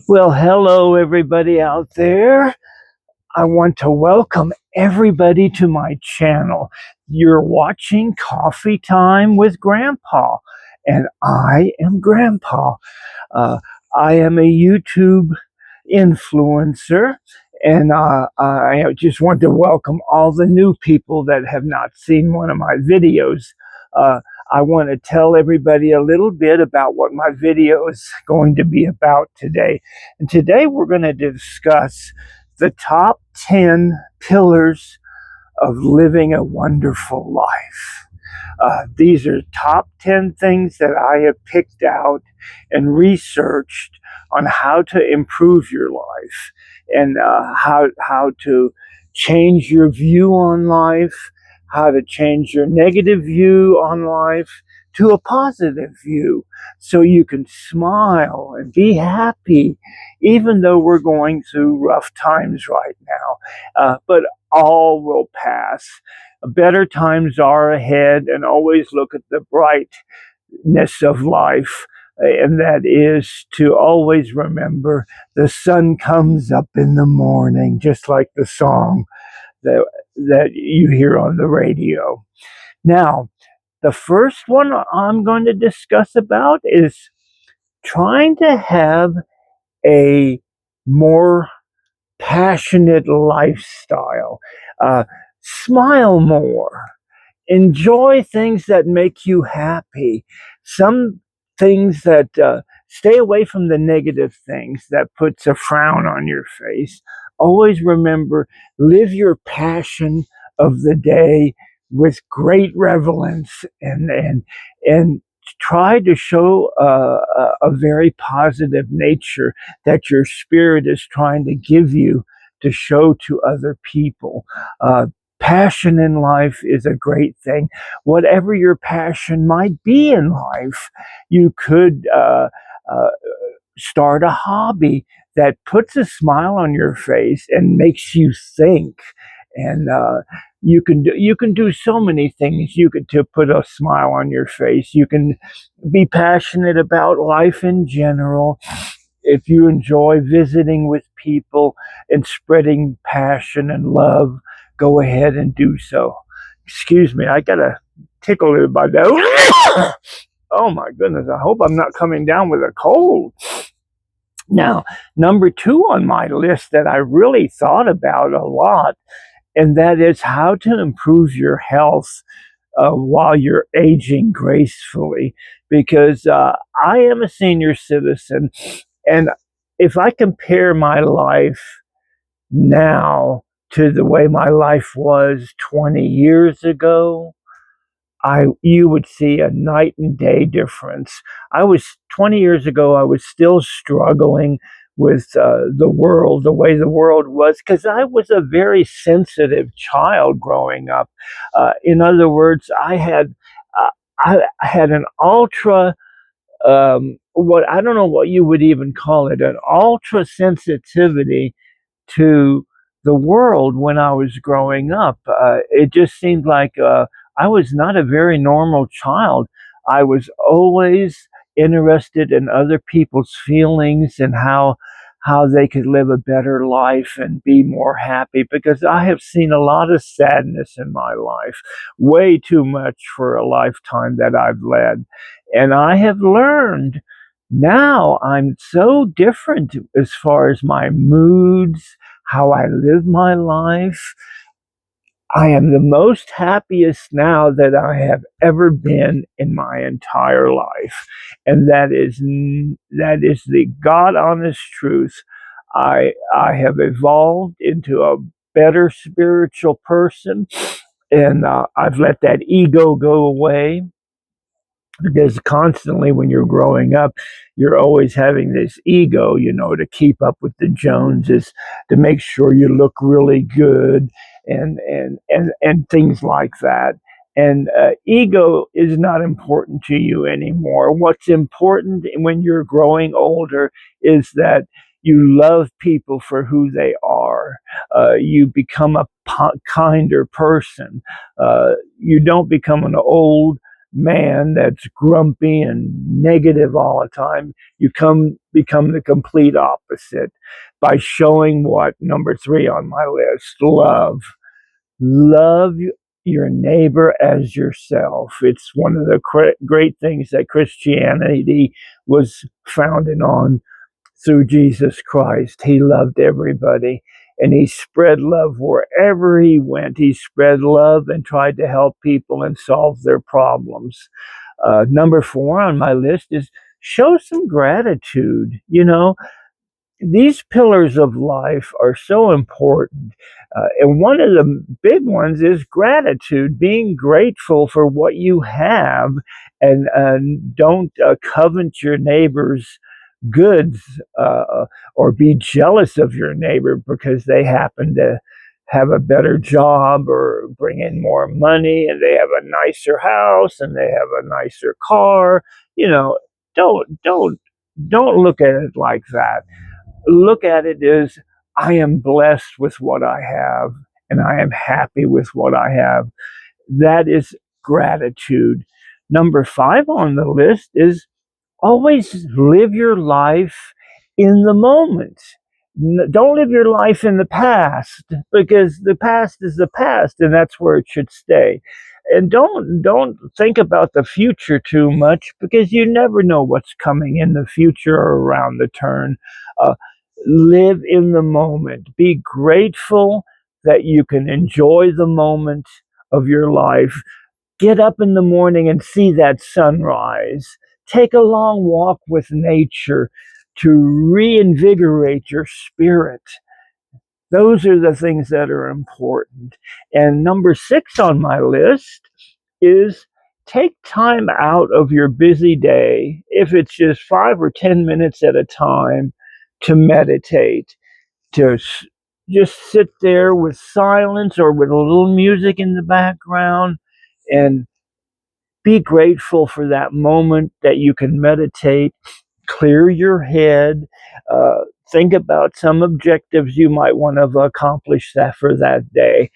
Well, hello, everybody out there. I want to welcome everybody to my channel. You're watching Coffee Time with Grandpa, and I am Grandpa. Uh, I am a YouTube influencer, and I just want to welcome all the new people that have not seen one of my videos. Uh, I want to tell everybody a little bit about what my video is going to be about today. And today we're going to discuss the top 10 pillars of living a wonderful life. These are top 10 things that I have picked out and researched on how to improve your life and how to change your view on life, how to change your negative view on life to a positive view so you can smile and be happy even though we're going through rough times right now. But all will pass. Better times are ahead, and always look at the brightness of life. And that is to always remember the sun comes up in the morning, just like the song that you hear on the radio. Now, the first one I'm going to discuss about is trying to have a more passionate lifestyle. Smile more. Enjoy things that make you happy. Some things that stay away from the negative things that puts a frown on your face. Always remember, live your passion of the day with great reverence and try to show a very positive nature that your spirit is trying to give you to show to other people. Passion in life is a great thing. Whatever your passion might be in life, you could start a hobby that puts a smile on your face and makes you think. And you can do so many things. You could to put a smile on your face. You can be passionate about life in general. If you enjoy visiting with people and spreading passion and love, go ahead and do so. Excuse me, I got a tickle in my nose. Oh my goodness, I hope I'm not coming down with a cold. Now, number two on my list that I really thought about a lot, and that is how to improve your health while you're aging gracefully. Because I am a senior citizen, and if I compare my life now to the way my life was 20 years ago, you would see a night and day difference. 20 years ago, I was still struggling with the world, the way the world was, because I was a very sensitive child growing up. In other words, uh, I had an ultra what I don't know what you would even call it, an ultra sensitivity to the world when I was growing up. It just seemed like I was not a very normal child. I was always interested in other people's feelings and how they could live a better life and be more happy, because I have seen a lot of sadness in my life, way too much for a lifetime that I've led. And I have learned now I'm so different as far as my moods, how I live my life. I am the most happiest now that I have ever been in my entire life. And that is the God honest truth. I have evolved into a better spiritual person, and I've let that ego go away, because constantly when you're growing up, you're always having this ego, to keep up with the Joneses, to make sure you look really good, and things like that. And ego is not important to you anymore. What's important when you're growing older is that you love people for who they are. You become a kinder person. You don't become an old, man that's grumpy and negative all the time, you become the complete opposite by showing what number 3 on my list, love. Love your neighbor as yourself. It's one of the great things that Christianity was founded on through Jesus Christ. He loved everybody and he spread love wherever he went. He spread love and tried to help people and solve their problems. Number 4 on my list is show some gratitude. You know, these pillars of life are so important. And one of the big ones is gratitude, being grateful for what you have, and don't covet your neighbor's goods, or be jealous of your neighbor because they happen to have a better job or bring in more money and they have a nicer house and they have a nicer car. You know, don't look at it like that. Look at it as, I am blessed with what I have and I am happy with what I have. That is gratitude. Number 5 on the list is always live your life in the moment. Don't live your life in the past, because the past is the past and that's where it should stay. And don't think about the future too much, because you never know what's coming in the future or around the turn. Uh, Live in the moment. Be grateful that you can enjoy the moment of your life. Get up in the morning and see that sunrise. Take a long walk with nature to reinvigorate your spirit. Those are the things that are important. And number 6 on my list is take time out of your busy day, if it's just 5 or 10 minutes at a time, to meditate, to just sit there with silence or with a little music in the background and be grateful for that moment that you can meditate, clear your head, think about some objectives you might want to accomplish that for that day.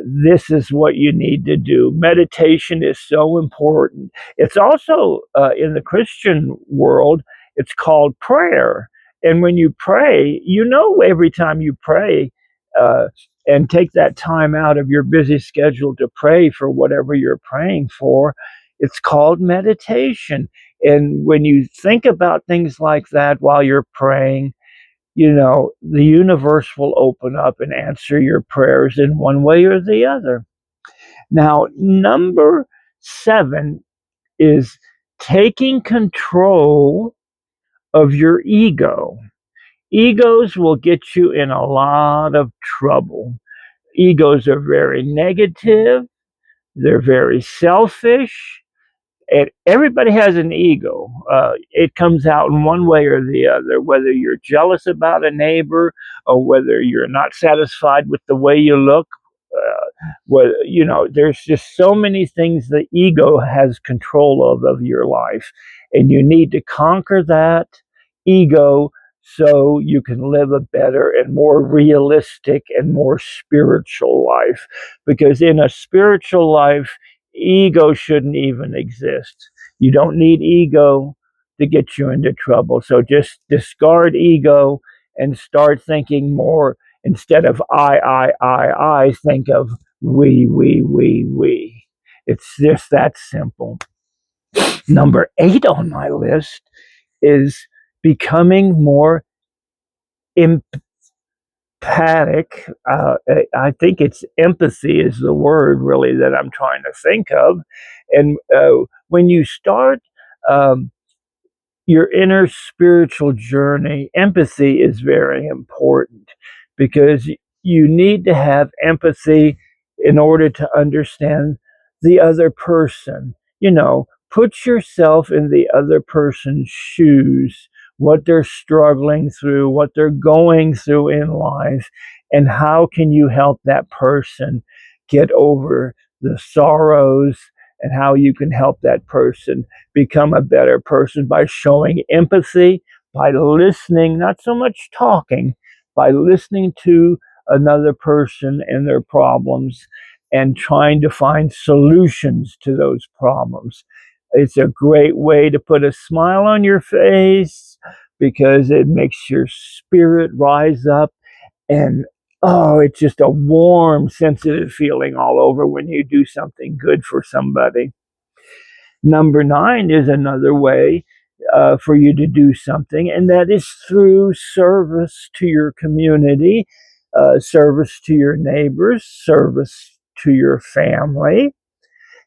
This is what you need to do. Meditation is so important. It's also, in the Christian world, it's called prayer. And when you pray, you know, every time you pray, uh, and take that time out of your busy schedule to pray for whatever you're praying for, it's called meditation. And when you think about things like that while you're praying, you know, the universe will open up and answer your prayers in one way or the other. Now, number 7 is taking control of your ego. Egos will get you in a lot of trouble. Egos are very negative, they're very selfish, and everybody has an ego. It comes out in one way or the other, whether you're jealous about a neighbor or whether you're not satisfied with the way you look. You know, there's just so many things the ego has control of your life, and you need to conquer that ego so you can live a better and more realistic and more spiritual life. Because in a spiritual life, ego shouldn't even exist. You don't need ego to get you into trouble. So just discard ego and start thinking more. Instead of I, think of we. It's just that simple. Number 8 on my list is becoming more empathic. I think it's empathy is the word really that I'm trying to think of. And when you start your inner spiritual journey, empathy is very important, because you need to have empathy in order to understand the other person. You know, put yourself in the other person's shoes, what they're struggling through, what they're going through in life, and how can you help that person get over the sorrows, and how you can help that person become a better person by showing empathy, by listening, not so much talking, by listening to another person and their problems. and trying to find solutions to those problems. It's a great way to put a smile on your face because it makes your spirit rise up, and oh, it's just a warm, sensitive feeling all over when you do something good for somebody. Number 9 is another way for you to do something, and that is through service to your community, service to your neighbors, service to your family.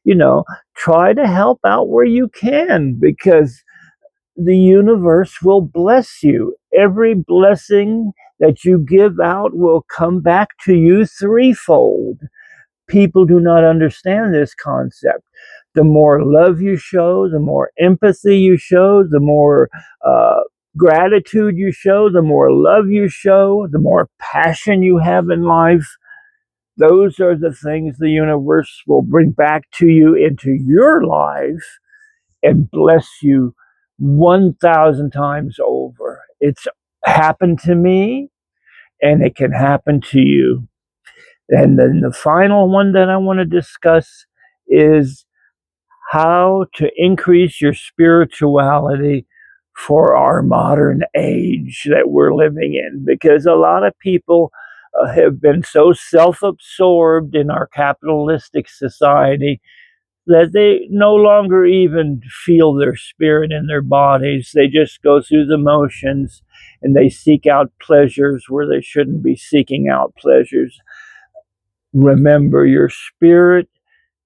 You know, try to help out where you can, because the universe will bless you. Every blessing that you give out will come back to you threefold. People do not understand this concept. The more love you show, the more empathy you show, the more gratitude you show, the more love you show, the more passion you have in life. Those are the things the universe will bring back to you into your life and bless you 1,000 times over. It's happened to me, and it can happen to you. And then the final one that I want to discuss is how to increase your spirituality for our modern age that we're living in. Because a lot of people have been so self absorbed in our capitalistic society that they no longer even feel their spirit in their bodies. They just go through the motions, and they seek out pleasures where they shouldn't be seeking out pleasures. Remember, your spirit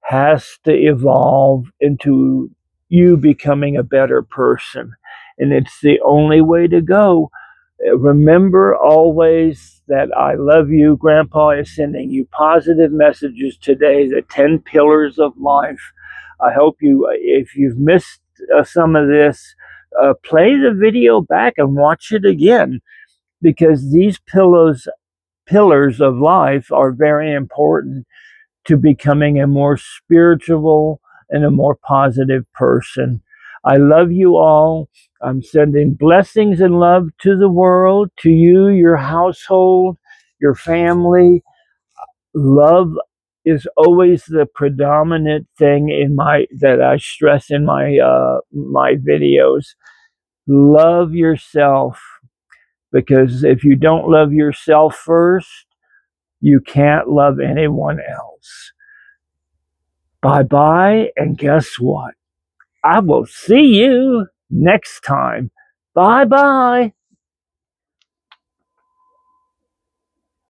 has to evolve into you becoming a better person. And it's the only way to go. Remember always that I love you. Grandpa is sending you positive messages today, the 10 pillars of life. I hope you, if you've missed some of this, play the video back and watch it again, because these pillars of life are very important to becoming a more spiritual and a more positive person. I love you all. I'm sending blessings and love to the world, to you, your household, your family. Love is always the predominant thing in my that I stress in my videos. Love yourself, because if you don't love yourself first, you can't love anyone else. Bye bye, and guess what? I will see you next time. Bye bye.